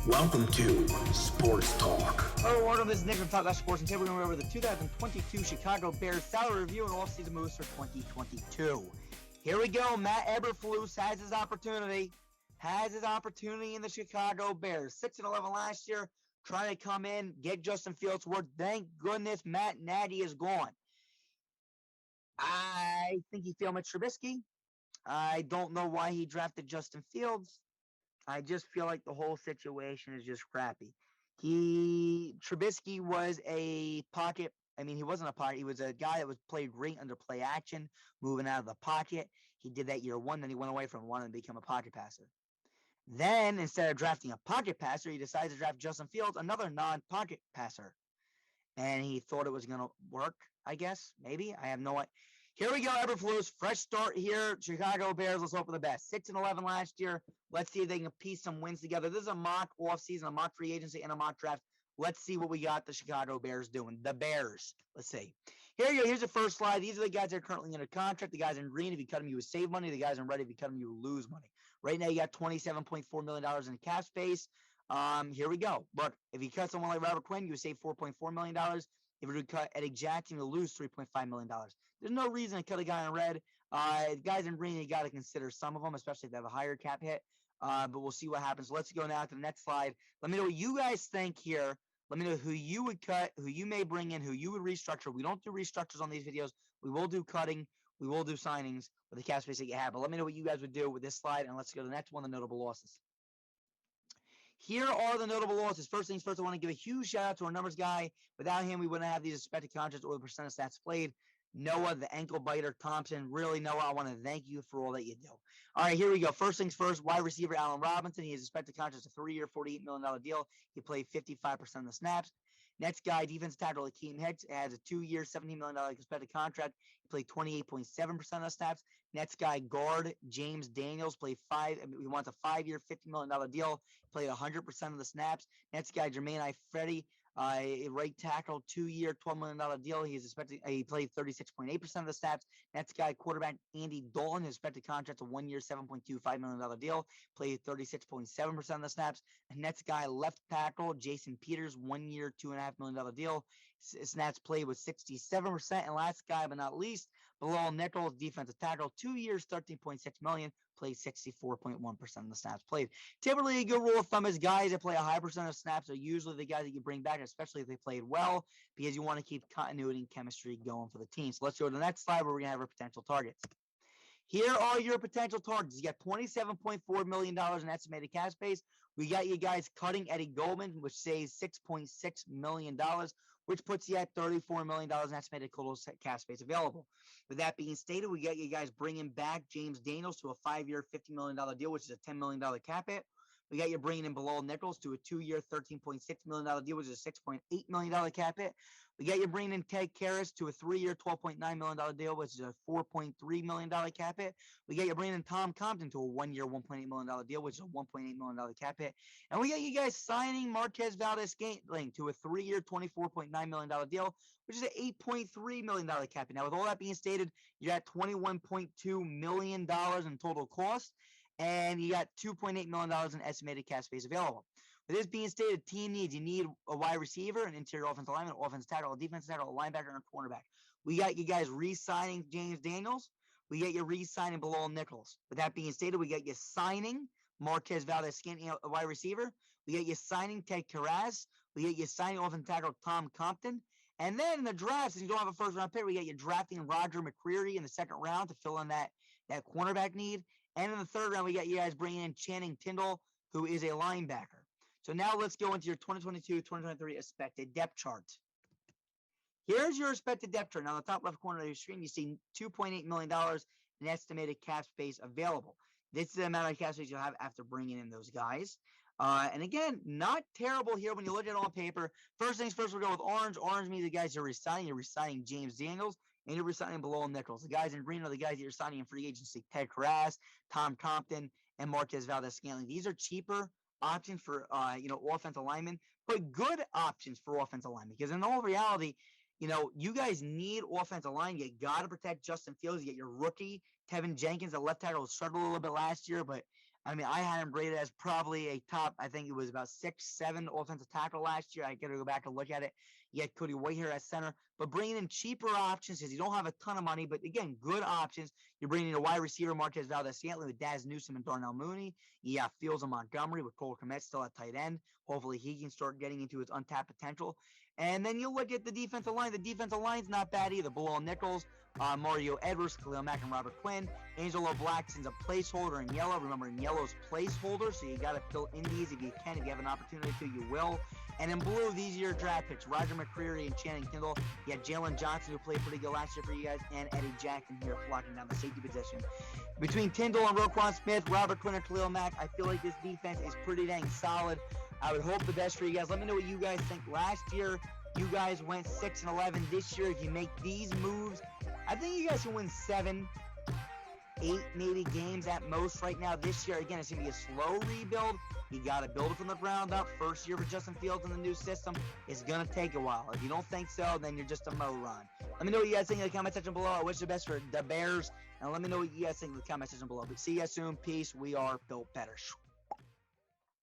Welcome to Sports Talk. Hello, welcome. This is Nick from Talk About Sports, and today we're going to go over the 2022 Chicago Bears salary review and offseason moves for 2022. Here we go. Matt Eberflus has his opportunity. In the Chicago Bears. 6-11 last year, trying to come in, get Justin Fields to work. Thank goodness Matt Nagy is gone. I think he failed Mitch Trubisky. I don't know why he drafted Justin Fields. I just feel like the whole situation is just crappy. Trubisky was a pocket. I mean, he wasn't a pocket. He was a guy that was played great under play action, moving out of the pocket. He did that year one, then he went away from one and became a pocket passer. Then, instead of drafting a pocket passer, he decided to draft Justin Fields, another non-pocket passer. And he thought it was going to work, I guess. Maybe. I have no idea. Here we go, Eberflus. Fresh start here. Chicago Bears, let's hope for the best. 6-11 last year. Let's see if they can piece some wins together. This is a mock offseason, a mock free agency, and a mock draft. Let's see what we got the Chicago Bears doing. The Bears. Let's see. Here you go. Here's the first slide. These are the guys that are currently under contract. The guys in green, if you cut them, you would save money. The guys in red, if you cut them, you would lose money. Right now, you got $27.4 million in cap space. Here we go. Look, if you cut someone like Robert Quinn, you would save $4.4 million. If you would cut Eddie Jackson, you'll lose $3.5 million. There's no reason to cut a guy in red. Guys in green, you got to consider some of them, especially if they have a higher cap hit. But we'll see what happens. Let's go now to the next slide. Let me know what you guys think here. Let me know who you would cut, who you may bring in, who you would restructure. We don't do restructures on these videos. We will do cutting. We will do signings with the cap space that you have. But let me know what you guys would do with this slide, and let's go to the next one, the notable losses. Here are the notable losses. First things first, I want to give a huge shout out to our numbers guy. Without him, we wouldn't have these expected contracts or the percent of stats played. Noah, the ankle biter, Thompson. Really, Noah, I want to thank you for all that you do. All right, here we go. First things first, wide receiver Allen Robinson. He has expected contract a 3-year, $48 million deal. He played 55% of the snaps. Next guy, defense tackle Akeem Hicks, has a 2-year, $17 million expected contract. He played 28.7% of the snaps. Next guy, guard James Daniels, he wants a 5-year, $50 million deal. He played 100% of the snaps. Next guy, Jermaine Ifedi, right tackle, 2-year, $12 million deal. He played 36.8% of the snaps. Next guy, quarterback Andy Dalton, his expected contract, a 1-year, $7.25 million deal. Played 36.7% of the snaps. And next guy, left tackle Jason Peters, 1-year, $2.5 million deal. Snaps played with 67%. And last guy, but not least, Bilal Nichols, defensive tackle, 2 years, $13.6 million. Played 64.1% of the snaps played. Typically, a good rule of thumb is guys that play a high percent of snaps are usually the guys that you bring back, especially if they played well, because you want to keep continuity and chemistry going for the team. So let's go to the next slide where we're going to have our potential targets. Here are your potential targets. You got $27.4 million in estimated cap space. We got you guys cutting Eddie Goldman, which saves $6.6 million, which puts you at $34 million in estimated total cap space available. With that being stated, we got you guys bringing back James Daniels to a 5-year, $50 million deal, which is a $10 million cap hit. We got you bringing in Bilal Nichols to a 2-year, $13.6 million deal, which is a $6.8 million cap hit. We got you bringing in Ted Karras to a 3-year, $12.9 million deal, which is a $4.3 million cap hit. We got you bringing in Tom Compton to a 1-year, $1.8 million deal, which is a $1.8 million cap hit. And we got you guys signing Marquez Valdes-Scantling to a 3-year, $24.9 million deal, which is an $8.3 million cap hit. Now, with all that being stated, you're at $21.2 million in total cost, and you got $2.8 million in estimated cap space available. With this being stated, team needs, you need a wide receiver, an interior offensive lineman, offensive tackle, a defensive tackle, a linebacker, and a cornerback. We got you guys re-signing James Daniels. We got you re-signing Bilal Nichols. With that being stated, we got you signing Marquez Valdes-Scantling, a wide receiver. We got you signing Ted Karras. We got you signing offensive tackle Tom Compton. And then in the draft, since you don't have a first-round pick, we got you drafting Roger McCreary in the second round to fill in that cornerback need. And in the third round, we got you guys bringing in Channing Tindall, who is a linebacker. So now let's go into your 2022-2023 expected depth chart. Here's your expected depth chart. Now, on the top left corner of your screen, you see $2.8 million in estimated cap space available. This is the amount of cap space you'll have after bringing in those guys. And again, not terrible here when you look at it on paper. First things first, we'll go with orange. Orange means the guys you're resigning. You're resigning James Daniels, and you're resigning Bilal Nichols. The guys in green are the guys that you're signing in free agency. Ted Karras, Tom Compton, and Marquez Valdes-Scantling. These are cheaper options for offensive linemen, but good options for offensive linemen, because in all reality, you guys need offensive line. You got to protect Justin Fields. You get your rookie Tevin Jenkins, the left tackle, struggled a little bit last year, but I mean, I had him rated as probably a top, I think it was about 6'7" offensive tackle last year. I got to go back and look at it. You had Cody Whitehair at center, but bringing in cheaper options because you don't have a ton of money, but again, good options. You're bringing in a wide receiver, Marquez Valdez-Scantling with Daz Newsome and Darnell Mooney. You have Fields and Montgomery with Cole Kmet still at tight end. Hopefully he can start getting into his untapped potential. And then you look at the defensive line. The defensive line's not bad either. Bilal Nichols, Mario Edwards, Khalil Mack, and Robert Quinn. Angelo Blackson's a placeholder in yellow. Remember, in yellow's placeholder, so you got to fill in these if you can. If you have an opportunity to, you will. And in blue, these are your draft picks. Roger McCreary and Channing Kindle. You had Jalen Johnson, who played pretty good last year for you guys, and Eddie Jackson here flocking down the safety position. Between Tyndall and Roquan Smith, Robert Quinn, and Khalil Mack, I feel like this defense is pretty dang solid. I would hope the best for you guys. Let me know what you guys think. Last year, you guys went 6-11. This year, if you make these moves, I think you guys can win 7, 8 maybe games at most right now. This year, again, it's going to be a slow rebuild. You got to build it from the ground up. First year for Justin Fields in the new system. It's going to take a while. If you don't think so, then you're just a moron. Let me know what you guys think in the comment section below. I wish the best for the Bears. And let me know what you guys think in the comment section below. But see you guys soon. Peace. We are built better.